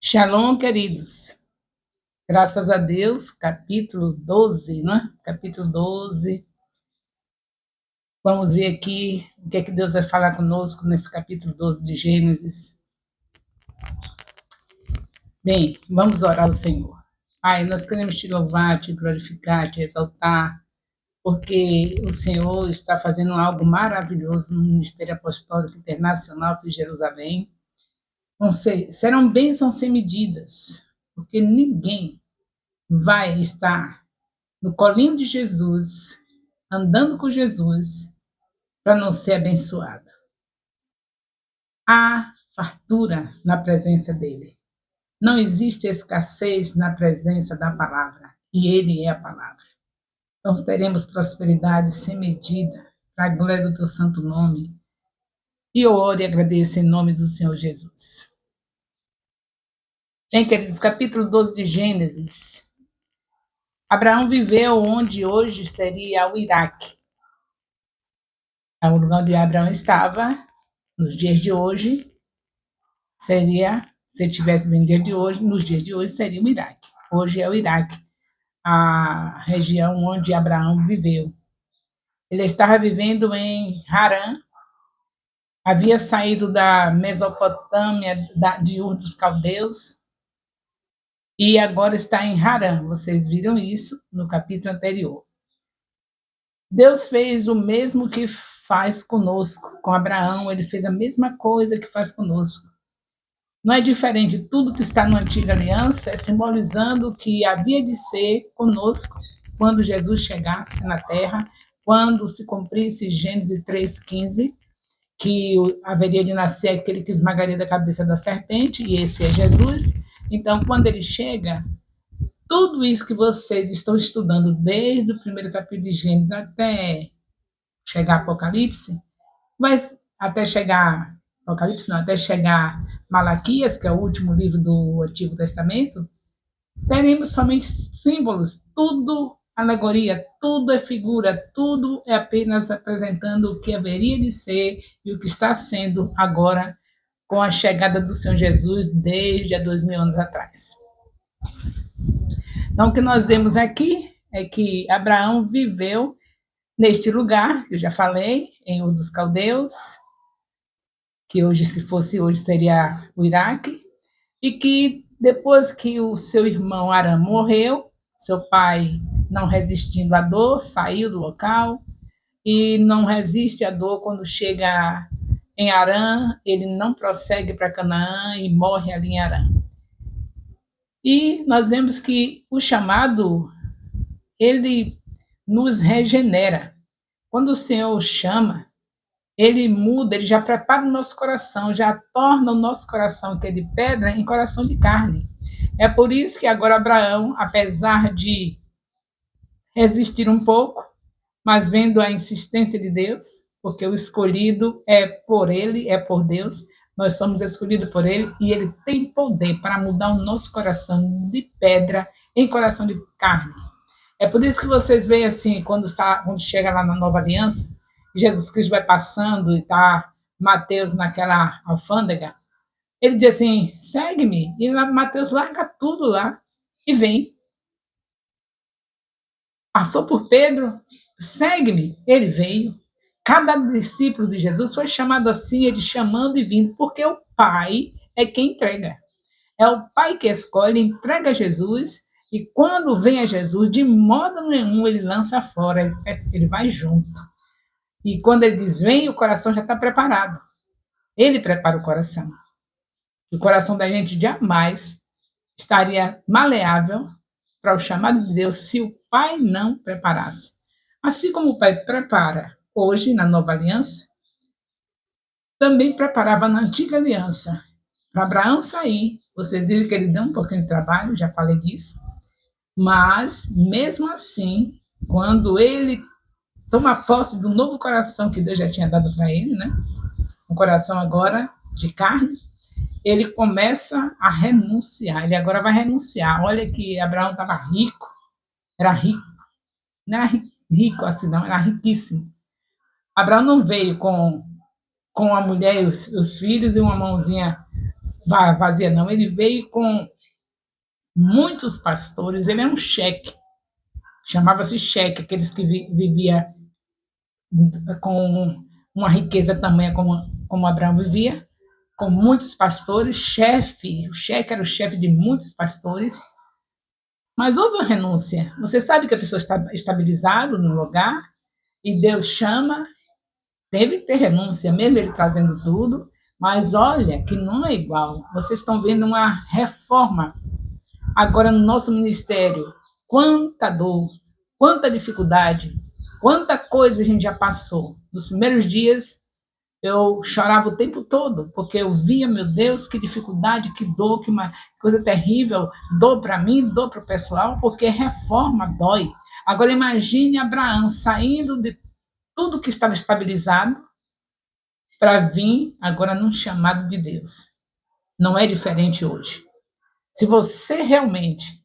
Shalom, queridos. Graças a Deus, capítulo 12, né? Capítulo 12. Vamos ver aqui o que é que Deus vai falar conosco nesse capítulo 12 de Gênesis. Bem, vamos orar ao Senhor. Pai, nós queremos te louvar, te glorificar, te exaltar, porque o Senhor está fazendo algo maravilhoso no Ministério Apostólico Internacional de Jerusalém. Serão bênçãos sem medidas, porque ninguém vai estar no colinho de Jesus, andando com Jesus, para não ser abençoado. Há fartura na presença dele. Não existe escassez na presença da palavra, e ele é a palavra. Então teremos prosperidade sem medida, para a glória do teu santo nome. E eu oro e agradeço em nome do Senhor Jesus. Bem, queridos, capítulo 12 de Gênesis. Abraão viveu onde hoje seria o Iraque. É o lugar onde Abraão estava, nos dias de hoje, seria, se ele tivesse bem dia de hoje, nos dias de hoje, seria o Iraque. Hoje é o Iraque, a região onde Abraão viveu. Ele estava vivendo em Harã, havia saído da Mesopotâmia, de Ur dos Caldeus, e agora está em Harã. Vocês viram isso no capítulo anterior. Deus fez o mesmo que faz conosco, com Abraão, ele fez a mesma coisa que faz conosco. Não é diferente, tudo que está na antiga aliança é simbolizando o que havia de ser conosco quando Jesus chegasse na terra, quando se cumprisse Gênesis 3,15, que haveria de nascer aquele que esmagaria da cabeça da serpente, e esse é Jesus. Então, quando ele chega, tudo isso que vocês estão estudando desde o primeiro capítulo de Gênesis até chegar Apocalipse, mas até chegar Apocalipse, não, até chegar Malaquias, que é o último livro do Antigo Testamento, teremos somente símbolos, tudo alegoria, tudo é figura, tudo é apenas apresentando o que haveria de ser e o que está sendo agora com a chegada do Senhor Jesus desde há 2000 anos atrás. Então, o que nós vemos aqui é que Abraão viveu neste lugar, que eu já falei, em Ur dos Caldeus, que hoje, se fosse hoje, seria o Iraque, e que depois que o seu irmão Arã morreu, seu pai, não resistindo à dor, saiu do local, e não resiste à dor quando chega em Arã, ele não prossegue para Canaã e morre ali em Arã. E nós vemos que o chamado, ele nos regenera. Quando o Senhor chama, ele muda, ele já prepara o nosso coração, já torna o nosso coração, que é de pedra, em coração de carne. É por isso que agora Abraão, apesar de resistir um pouco, mas vendo a insistência de Deus, porque o escolhido é por ele, é por Deus, nós somos escolhidos por ele, e ele tem poder para mudar o nosso coração de pedra em coração de carne. É por isso que vocês veem assim, quando chega lá na Nova Aliança, Jesus Cristo vai passando e está Mateus naquela alfândega, ele diz assim, segue-me, e Mateus larga tudo lá e vem. Passou por Pedro, segue-me, ele veio. Cada discípulo de Jesus foi chamado assim, ele chamando e vindo, porque o Pai é quem entrega. É o Pai que escolhe, entrega Jesus, e quando vem a Jesus, de modo nenhum ele lança fora, ele vai junto. E quando ele diz vem, o coração já está preparado. Ele prepara o coração. O coração da gente jamais estaria maleável para o chamado de Deus se o Pai não preparasse. Assim como o Pai prepara hoje na Nova Aliança, também preparava na Antiga Aliança. Para Abraão sair, vocês viram que ele deu um pouquinho de trabalho, já falei disso, mas mesmo assim, quando ele toma posse do novo coração que Deus já tinha dado para ele, né? Um coração agora de carne, ele começa a renunciar, ele agora vai renunciar. Olha que Abraão estava rico, era rico, não era rico assim não, era riquíssimo. Abraão não veio com a mulher e os filhos e uma mãozinha vazia não, ele veio com muitos pastores, ele é um cheque, chamava-se cheque, aqueles que vivia com uma riqueza tamanha como Abraão vivia, com muitos pastores, chefe, o cheque era o chefe de muitos pastores, mas houve uma renúncia. Você sabe que a pessoa está estabilizada no lugar e Deus chama, teve que ter renúncia, mesmo ele trazendo tudo, mas olha que não é igual. Vocês estão vendo uma reforma agora no nosso ministério. Quanta dor, quanta dificuldade, quanta coisa a gente já passou. Nos primeiros dias eu chorava o tempo todo, porque eu via, meu Deus, que dificuldade, que dor, que coisa terrível, dor para mim, dor para o pessoal, porque reforma dói. Agora imagine Abraão saindo de tudo que estava estabilizado para vir agora num chamado de Deus. Não é diferente hoje. Se você realmente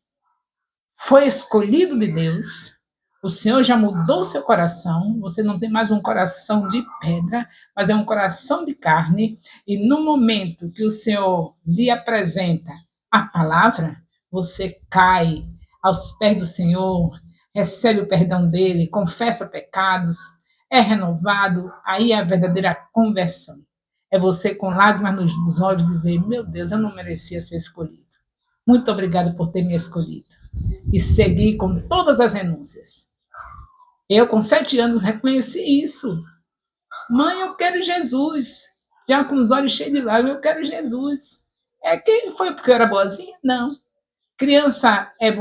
foi escolhido de Deus, o Senhor já mudou seu coração, você não tem mais um coração de pedra, mas é um coração de carne, e no momento que o Senhor lhe apresenta a palavra, você cai aos pés do Senhor, recebe o perdão dele, confessa pecados, é renovado, aí é a verdadeira conversão. É você com lágrimas nos olhos dizer: meu Deus, eu não merecia ser escolhido. Muito obrigado por ter me escolhido. E seguir com todas as renúncias. Eu, com 7 anos, reconheci isso. Mãe, eu quero Jesus. Já com os olhos cheios de lágrimas, eu quero Jesus. É que foi porque eu era boazinha? Não. Criança é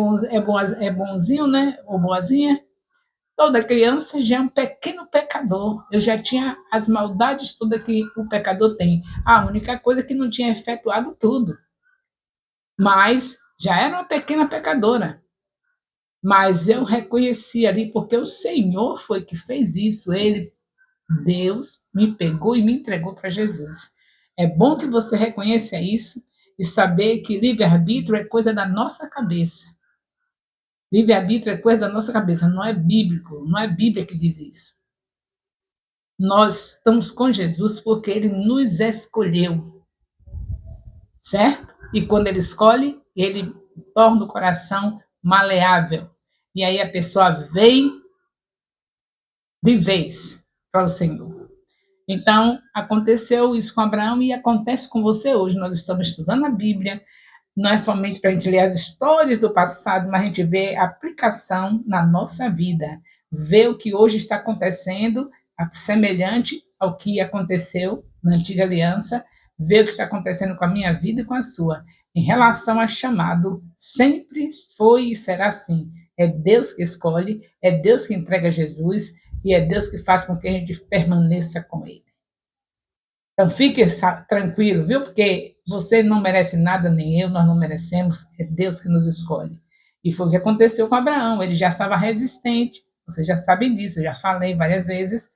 bonzinho, né? Ou boazinha. Toda criança já é um pequeno pecador. Eu já tinha as maldades todas que o pecador tem. A única coisa é que não tinha efetuado tudo. Mas já era uma pequena pecadora. Mas eu reconheci ali, porque o Senhor foi que fez isso. Ele, Deus, me pegou e me entregou para Jesus. É bom que você reconheça isso e saber que livre-arbítrio é coisa da nossa cabeça. Livre-arbítrio é coisa da nossa cabeça, não é bíblico, não é Bíblia que diz isso. Nós estamos com Jesus porque ele nos escolheu, certo? E quando ele escolhe, ele torna o coração maleável. E aí a pessoa vem de vez para o Senhor. Então, aconteceu isso com Abraão e acontece com você hoje. Nós estamos estudando a Bíblia, não é somente para a gente ler as histórias do passado, mas a gente vê a aplicação na nossa vida, ver o que hoje está acontecendo, semelhante ao que aconteceu na antiga aliança, ver o que está acontecendo com a minha vida e com a sua. Em relação a chamado, sempre foi e será assim. É Deus que escolhe, é Deus que entrega Jesus e é Deus que faz com que a gente permaneça com Ele. Então fique tranquilo, viu? Porque você não merece nada, nem eu, nós não merecemos, é Deus que nos escolhe. E foi o que aconteceu com Abraão, ele já estava resistente, vocês já sabem disso, eu já falei várias vezes,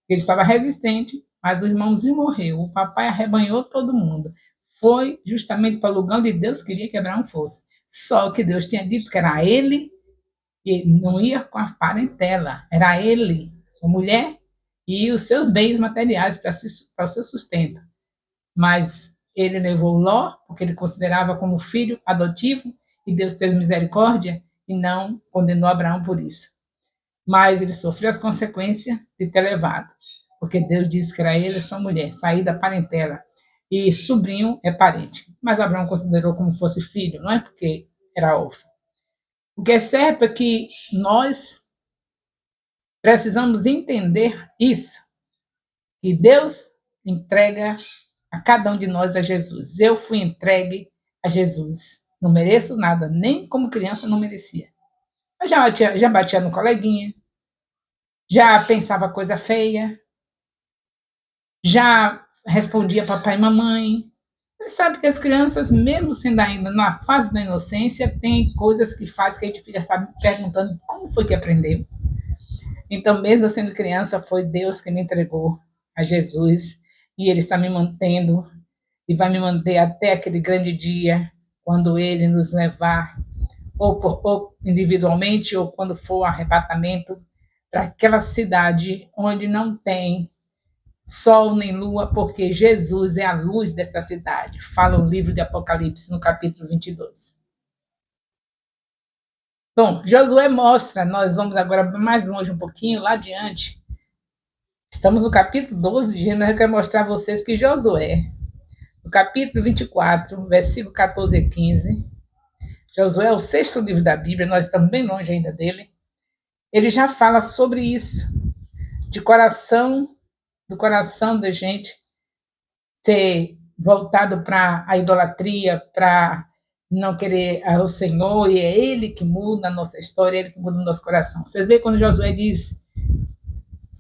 que ele estava resistente, mas o irmãozinho morreu, o papai arrebanhou todo mundo. Foi justamente para o lugar onde Deus queria que Abraão fosse. Só que Deus tinha dito que era ele, e não ia com a parentela, era ele, sua mulher e os seus bens materiais para o seu sustento. Mas ele levou Ló, porque ele considerava como filho adotivo, e Deus teve misericórdia e não condenou Abraão por isso. Mas ele sofreu as consequências de ter levado, porque Deus disse que era ele e sua mulher, sair da parentela. E sobrinho é parente. Mas Abraão considerou como fosse filho, não é porque era órfão. O que é certo é que nós precisamos entender isso, que Deus entrega a cada um de nós a Jesus. Eu fui entregue a Jesus. Não mereço nada, nem como criança não merecia. Mas já batia no coleguinha, já pensava coisa feia, já respondia papai e mamãe. Você sabe que as crianças, mesmo sendo ainda na fase da inocência, tem coisas que faz que a gente fica perguntando como foi que aprendeu. Então, mesmo sendo criança, foi Deus que me entregou a Jesus e Ele está me mantendo e vai me manter até aquele grande dia, quando Ele nos levar, ou individualmente, ou quando for o arrebatamento, para aquela cidade onde não tem sol nem lua, porque Jesus é a luz desta cidade. Fala o livro de Apocalipse, no capítulo 22. Bom, Josué mostra, nós vamos agora mais longe um pouquinho, lá adiante. Estamos no capítulo 12 de Gênesis, eu quero mostrar a vocês que Josué, no capítulo 24, versículo 14 e 15, Josué é o sexto livro da Bíblia, nós estamos bem longe ainda dele. Ele já fala sobre isso, de coração, do coração da gente ser voltado para a idolatria, para não querer o Senhor, e é Ele que muda a nossa história, é Ele que muda o nosso coração. Você vê quando Josué diz,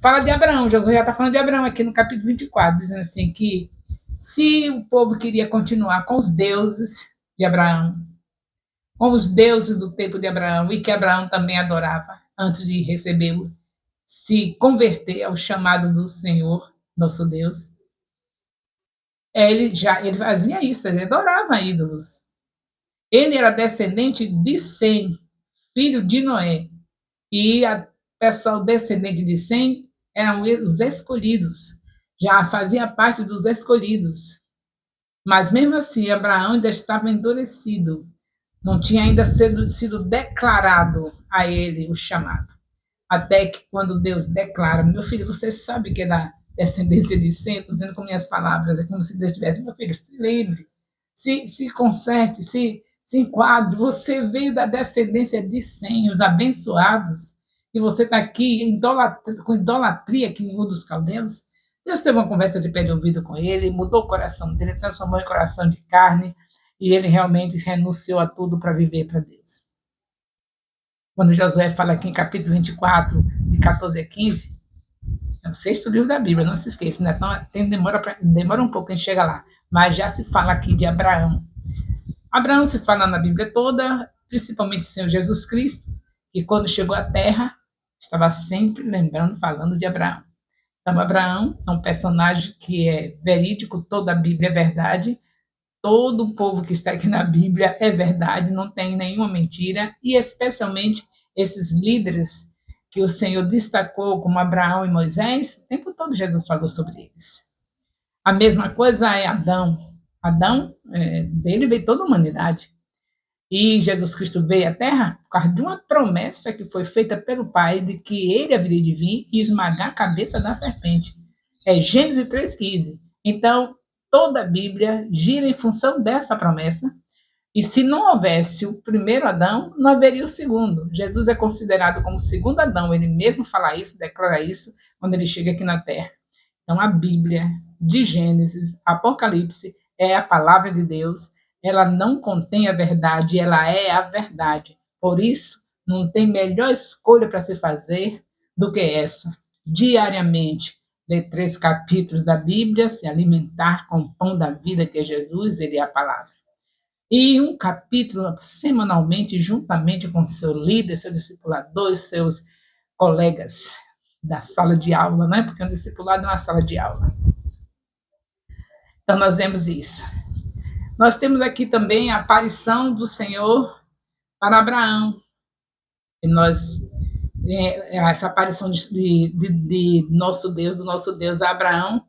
fala de Abraão, Josué já está falando de Abraão aqui no capítulo 24, dizendo assim que se o povo queria continuar com os deuses de Abraão, com os deuses do tempo de Abraão, e que Abraão também adorava antes de recebê-lo, se converter ao chamado do Senhor, nosso Deus, ele fazia isso, ele adorava ídolos. Ele era descendente de Sem, filho de Noé, e a pessoa descendente de Sem eram os escolhidos, já fazia parte dos escolhidos. Mas mesmo assim, Abraão ainda estava endurecido, não tinha ainda sido declarado a ele o chamado. Até que quando Deus declara, meu filho, você sabe que é da descendência de Sem, estou dizendo com minhas palavras, é como se Deus tivesse, meu filho, se lembre, se conserte, se enquadre, você veio da descendência de Sem, os abençoados, e você está aqui com idolatria aqui em Ur dos Caldeus. Deus teve uma conversa de pé de ouvido com ele, mudou o coração dele, transformou em coração de carne, e ele realmente renunciou a tudo para viver para Deus. Quando Josué fala aqui em capítulo 24, de 14 a 15, é o sexto livro da Bíblia, não se esqueça, né? Então, demora um pouco a gente chegar lá, mas já se fala aqui de Abraão. Abraão se fala na Bíblia toda, principalmente o Senhor Jesus Cristo, que quando chegou à Terra, estava sempre lembrando, falando de Abraão. Então, Abraão é um personagem que é verídico, toda a Bíblia é verdade, todo o povo que está aqui na Bíblia é verdade, não tem nenhuma mentira, e especialmente esses líderes que o Senhor destacou, como Abraão e Moisés, o tempo todo Jesus falou sobre eles. A mesma coisa é Adão. Adão, dele veio toda a humanidade. E Jesus Cristo veio à Terra por causa de uma promessa que foi feita pelo Pai de que ele haveria de vir e esmagar a cabeça da serpente. É Gênesis 3,15. Então, toda a Bíblia gira em função dessa promessa. E se não houvesse o primeiro Adão, não haveria o segundo. Jesus é considerado como o segundo Adão. Ele mesmo fala isso, declara isso, quando ele chega aqui na Terra. Então, a Bíblia, de Gênesis, Apocalipse, é a palavra de Deus. Ela não contém a verdade, ela é a verdade. Por isso, não tem melhor escolha para se fazer do que essa. Diariamente, ler 3 capítulos da Bíblia, se alimentar com o pão da vida, que é Jesus, ele é a palavra. E um capítulo semanalmente, juntamente com seu líder, seu discipulador e seus colegas da sala de aula, né? Porque um discipulado é uma sala de aula. Então, nós vemos isso. Nós temos aqui também a aparição do Senhor para Abraão. E essa aparição de nosso Deus, do nosso Deus a Abraão,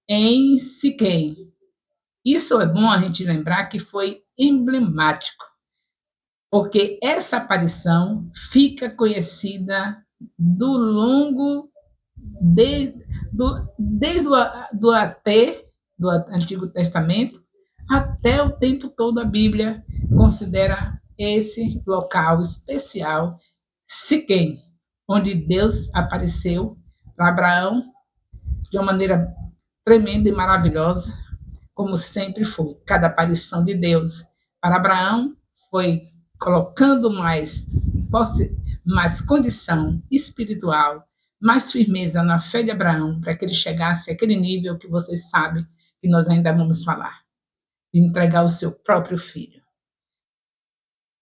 em Siquém. Isso é bom a gente lembrar que foi emblemático, porque essa aparição fica conhecida desde o até do Antigo Testamento até o tempo todo. A Bíblia considera esse local especial, Siquém, onde Deus apareceu para Abraão de uma maneira tremenda e maravilhosa, como sempre foi. Cada aparição de Deus para Abraão foi colocando mais condição espiritual, mais firmeza na fé de Abraão, para que ele chegasse àquele nível que vocês sabem que nós ainda vamos falar, de entregar o seu próprio filho.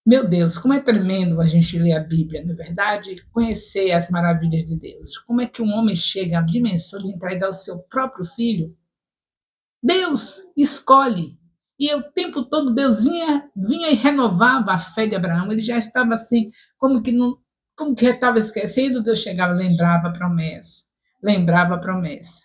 Meu Deus, como é tremendo a gente ler a Bíblia, não é verdade? Conhecer as maravilhas de Deus. Como é que um homem chega à dimensão de entregar o seu próprio filho? Deus escolhe. E o tempo todo Deus vinha e renovava a fé de Abraão. Ele já estava assim, como que já estava esquecendo. Deus chegava, lembrava a promessa, lembrava a promessa.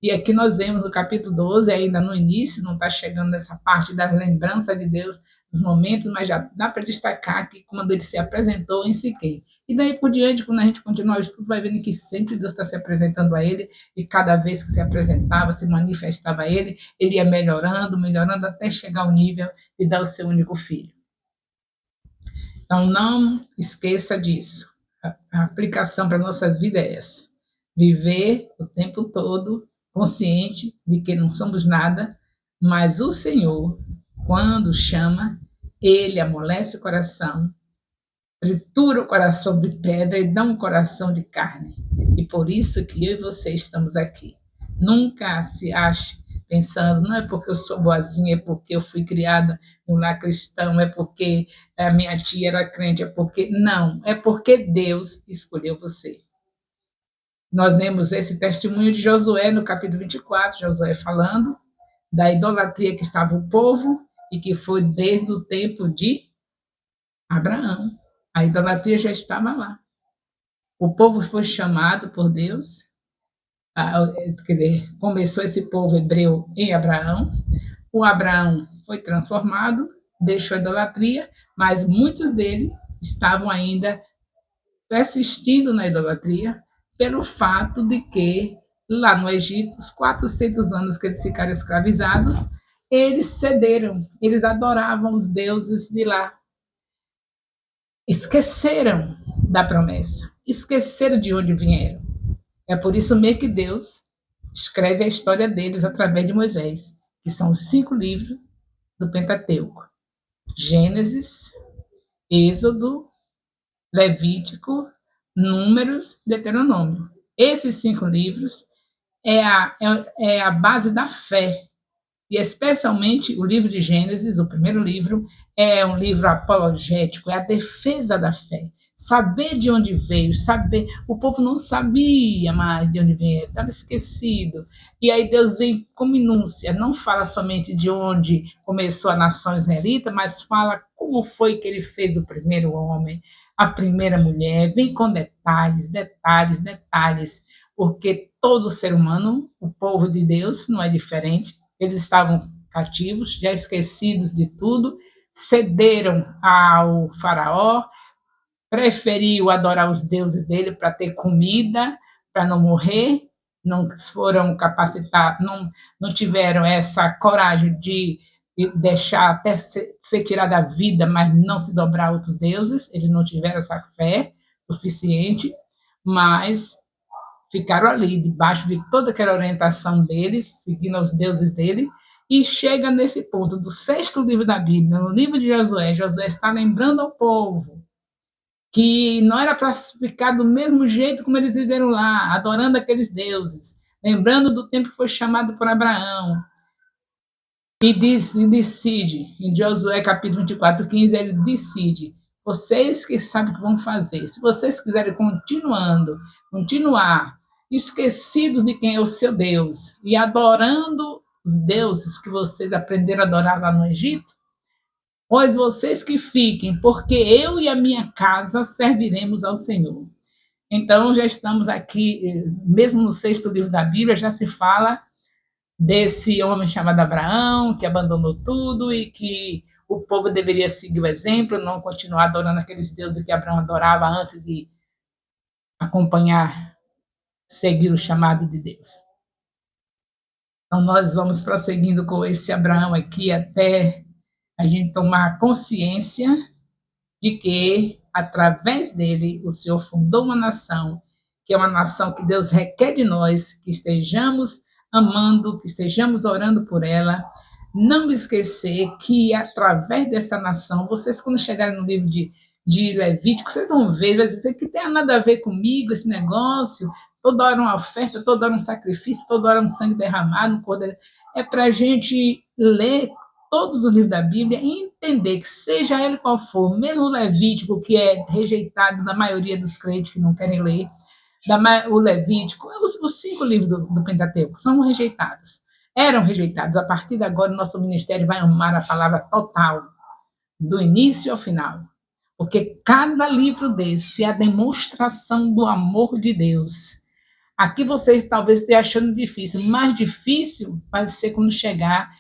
E aqui nós vemos no capítulo 12, ainda no início, não está chegando nessa parte da lembrança de Deus, dos momentos, mas já dá para destacar que quando ele se apresentou em Siquém. E daí por diante, quando a gente continuar o estudo, vai vendo que sempre Deus está se apresentando a ele, e cada vez que se apresentava, se manifestava a ele, ele ia melhorando, melhorando, até chegar ao nível de dar o seu único filho. Então, não esqueça disso. A aplicação para nossas vidas é essa. Viver o tempo todo consciente de que não somos nada, mas o Senhor, quando chama, ele amolece o coração, tritura o coração de pedra e dá um coração de carne. E por isso que eu e você estamos aqui. Nunca se ache pensando, não é porque eu sou boazinha, é porque eu fui criada no lar cristão, é porque a minha tia era crente, é porque... Não, é porque Deus escolheu você. Nós vemos esse testemunho de Josué no capítulo 24, Josué falando da idolatria que estava o povo e que foi desde o tempo de Abraão. A idolatria já estava lá. O povo foi chamado por Deus, quer dizer, começou esse povo hebreu em Abraão. O Abraão foi transformado, deixou a idolatria, mas muitos deles estavam ainda persistindo na idolatria pelo fato de que lá no Egito, os 400 anos que eles ficaram escravizados, eles cederam, eles adoravam os deuses de lá. Esqueceram da promessa, esqueceram de onde vieram. É por isso mesmo que Deus escreve a história deles através de Moisés, que são os 5 livros do Pentateuco: Gênesis, Êxodo, Levítico, Números, Deuteronômio. Esses 5 livros é a base da fé. E especialmente o livro de Gênesis, o primeiro livro, é um livro apologético, é a defesa da fé. Saber de onde veio, saber. O povo não sabia mais de onde veio, estava esquecido. E aí Deus vem com minúcia, não fala somente de onde começou a nação israelita, mas fala como foi que ele fez o primeiro homem, a primeira mulher, vem com detalhes, detalhes, detalhes, porque todo ser humano, o povo de Deus, não é diferente. Eles estavam cativos, já esquecidos de tudo, cederam ao faraó, preferiu adorar os deuses dele para ter comida, para não morrer, não foram capacitados, não tiveram essa coragem de deixar até ser tirada a vida, mas não se dobrar a outros deuses, eles não tiveram essa fé suficiente, mas ficaram ali, debaixo de toda aquela orientação deles, seguindo os deuses dele, e chega nesse ponto do 6º livro da Bíblia, no livro de Josué, Josué está lembrando ao povo que não era para ficar do mesmo jeito como eles viveram lá, adorando aqueles deuses, lembrando do tempo que foi chamado por Abraão. E decide, em Josué capítulo 24, 15, ele decide, vocês que sabem o que vão fazer, se vocês quiserem continuar esquecidos de quem é o seu Deus e adorando os deuses que vocês aprenderam a adorar lá no Egito, pois vocês que fiquem, porque eu e a minha casa serviremos ao Senhor. Então, já estamos aqui, mesmo no 6º livro da Bíblia, já se fala desse homem chamado Abraão, que abandonou tudo e que o povo deveria seguir o exemplo, não continuar adorando aqueles deuses que Abraão adorava antes de acompanhar, seguir o chamado de Deus. Então, nós vamos prosseguindo com esse Abraão aqui até a gente tomar consciência de que, através dele, o Senhor fundou uma nação, que é uma nação que Deus requer de nós, que estejamos amando, que estejamos orando por ela. Não esquecer que, através dessa nação, vocês, quando chegarem no livro de Levítico, vocês vão ver, vai dizer que tem nada a ver comigo esse negócio, toda hora uma oferta, toda hora um sacrifício, toda hora um sangue derramado, um cordeiro. É para a gente ler todos os livros da Bíblia e entender que, seja ele qual for, mesmo o Levítico, que é rejeitado da maioria dos crentes que não querem ler, o Levítico, os 5 livros do Pentateuco são rejeitados, eram rejeitados. A partir de agora, o nosso ministério vai amar a palavra total, do início ao final, porque cada livro desse é a demonstração do amor de Deus. Aqui você talvez esteja achando difícil. Mais difícil vai ser quando chegar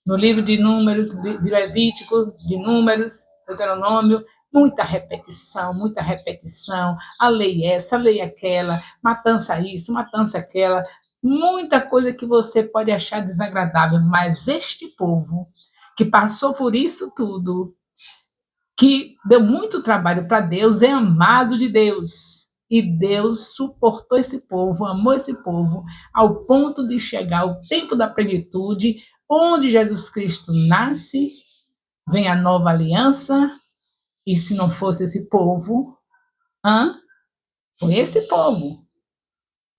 no livro de Números, de Levítico, de Números, Deuteronômio, muita repetição, a lei essa, a lei aquela, matança isso, matança aquela, muita coisa que você pode achar desagradável, mas este povo que passou por isso tudo, que deu muito trabalho para Deus, é amado de Deus. E Deus suportou esse povo, amou esse povo, ao ponto de chegar ao tempo da plenitude, onde Jesus Cristo nasce, vem a nova aliança, e se não fosse esse povo, hã? Foi esse povo.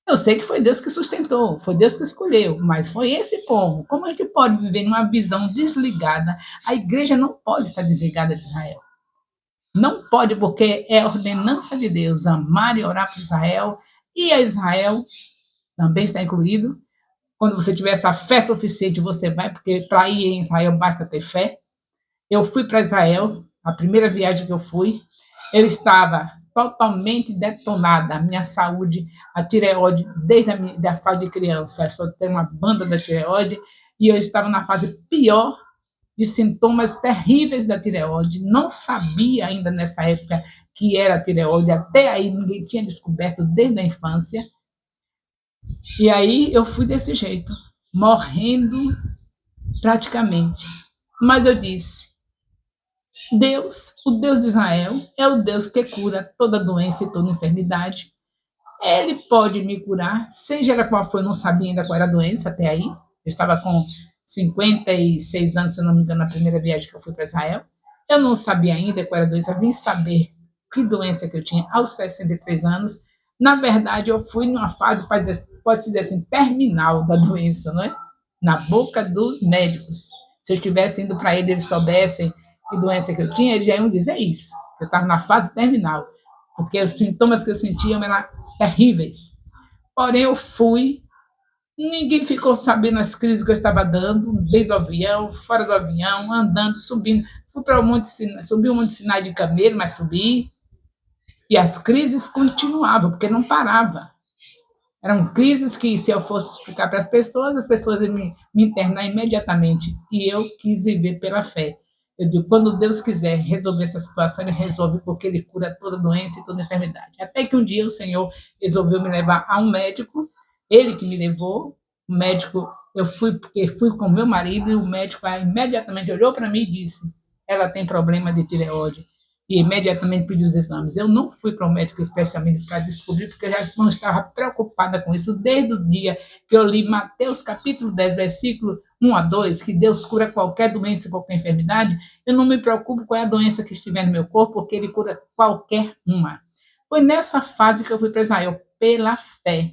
Eu sei que foi Deus que sustentou, foi Deus que escolheu, mas foi esse povo. Como a gente pode viver numa visão desligada? A igreja não pode estar desligada de Israel. Não pode, porque é ordenança de Deus amar e orar por Israel, e a Israel também está incluído. Quando você tiver essa fé suficiente, você vai, porque para ir em Israel basta ter fé. Eu fui para Israel, a primeira viagem que eu estava totalmente detonada, a minha saúde, a tireoide, desde a fase de criança, eu só tenho uma banda da tireoide, e eu estava na fase pior de sintomas terríveis da tireoide, não sabia ainda nessa época que era tireoide, até aí ninguém tinha descoberto desde a infância, e aí eu fui desse jeito, morrendo praticamente. Mas eu disse, Deus, o Deus de Israel, é o Deus que cura toda doença e toda enfermidade. Ele pode me curar, seja ela qual for, eu não sabia ainda qual era a doença até aí. Eu estava com 56 anos, se eu não me engano, na primeira viagem que eu fui para Israel. Eu não sabia ainda qual era a doença, eu vim saber que doença que eu tinha aos 63 anos. Na verdade, eu fui numa fase, pode-se dizer assim, terminal da doença, não é? Na boca dos médicos. Se eu estivesse indo para eles soubessem que doença que eu tinha, eles já iam dizer isso. Eu estava na fase terminal, porque os sintomas que eu sentia eram terríveis. Porém, eu fui, ninguém ficou sabendo as crises que eu estava dando, dentro do avião, fora do avião, andando, subindo. Fui para o Monte Sinai, subi o Monte Sinai de camelo, mas subi. E as crises continuavam, porque não parava. Eram crises que, se eu fosse explicar para as pessoas iam me internar imediatamente. E eu quis viver pela fé. Eu digo, quando Deus quiser resolver essa situação, Ele resolve, porque Ele cura toda doença e toda enfermidade. Até que um dia o Senhor resolveu me levar a um médico, Ele que me levou, o médico, eu fui, porque fui com meu marido, e o médico imediatamente olhou para mim e disse, ela tem problema de tireoide. E imediatamente pediu os exames. Eu não fui para o médico especialmente para descobrir, porque eu já não estava preocupada com isso desde o dia que eu li Mateus capítulo 10, versículo 1 a 2, que Deus cura qualquer doença, qualquer enfermidade. Eu não me preocupo qual é a doença que estiver no meu corpo, porque Ele cura qualquer uma. Foi nessa fase que eu fui para Israel, pela fé.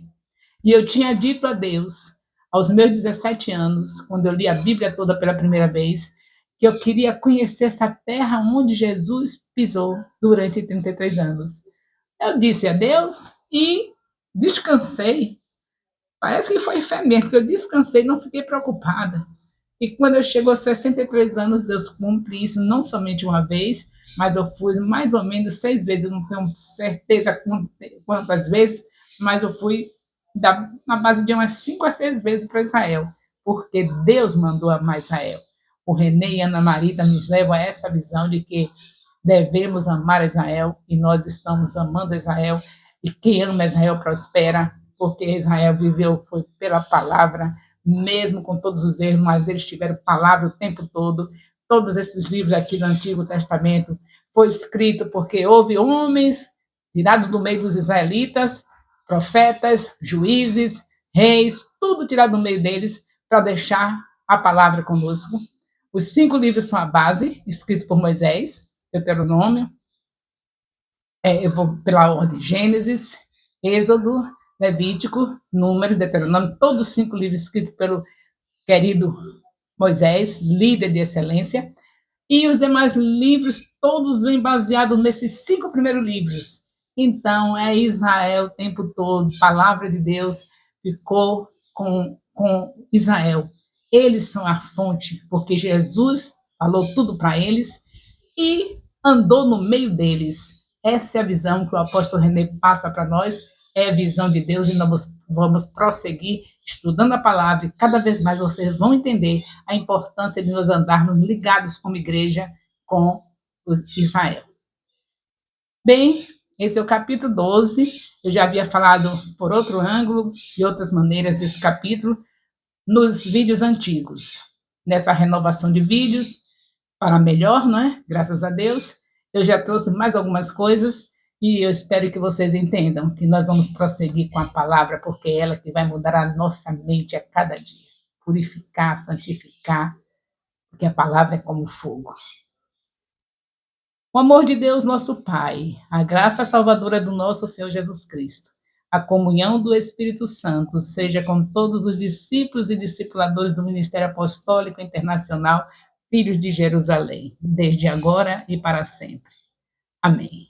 E eu tinha dito a Deus, aos meus 17 anos, quando eu li a Bíblia toda pela primeira vez, que eu queria conhecer essa terra onde Jesus pisou durante 33 anos. Eu disse a Deus e descansei. Parece que foi fé mesmo, que eu descansei, não fiquei preocupada. E quando eu chego aos 63 anos, Deus cumpre isso não somente uma vez, mas eu fui mais ou menos 6 vezes, eu não tenho certeza quantas vezes, mas eu fui na base de umas 5 a 6 vezes para Israel, porque Deus mandou amar Israel. O René e a Ana Marita nos levam a essa visão de que devemos amar Israel, e nós estamos amando Israel, e quem ama Israel prospera, porque Israel viveu foi pela palavra, mesmo com todos os erros, mas eles tiveram palavra o tempo todo. Todos esses livros aqui do Antigo Testamento foi escrito porque houve homens tirados do meio dos israelitas, profetas, juízes, reis, tudo tirado do meio deles para deixar a palavra conosco. Os 5 livros são a base, escrito por Moisés, Deuteronômio, eu vou pela ordem, Gênesis, Êxodo, Levítico, Números, Deuteronômio, todos os 5 livros escritos pelo querido Moisés, líder de excelência, e os demais livros, todos vêm baseados nesses 5 primeiros livros. Então, é Israel o tempo todo, a palavra de Deus ficou com Israel. Eles são a fonte, porque Jesus falou tudo para eles e andou no meio deles. Essa é a visão que o apóstolo René passa para nós, é a visão de Deus, e nós vamos prosseguir estudando a palavra e cada vez mais vocês vão entender a importância de nós andarmos ligados como igreja com Israel. Bem, esse é o capítulo 12. Eu já havia falado por outro ângulo e outras maneiras desse capítulo nos vídeos antigos. Nessa renovação de vídeos, para melhor, não é? Graças a Deus, eu já trouxe mais algumas coisas e eu espero que vocês entendam que nós vamos prosseguir com a palavra, porque é ela que vai mudar a nossa mente a cada dia. Purificar, santificar, porque a palavra é como fogo. O amor de Deus, nosso Pai, a graça salvadora do nosso Senhor Jesus Cristo, a comunhão do Espírito Santo, seja com todos os discípulos e discipuladores do Ministério Apostólico Internacional, Filhos de Jerusalém, desde agora e para sempre. Amém.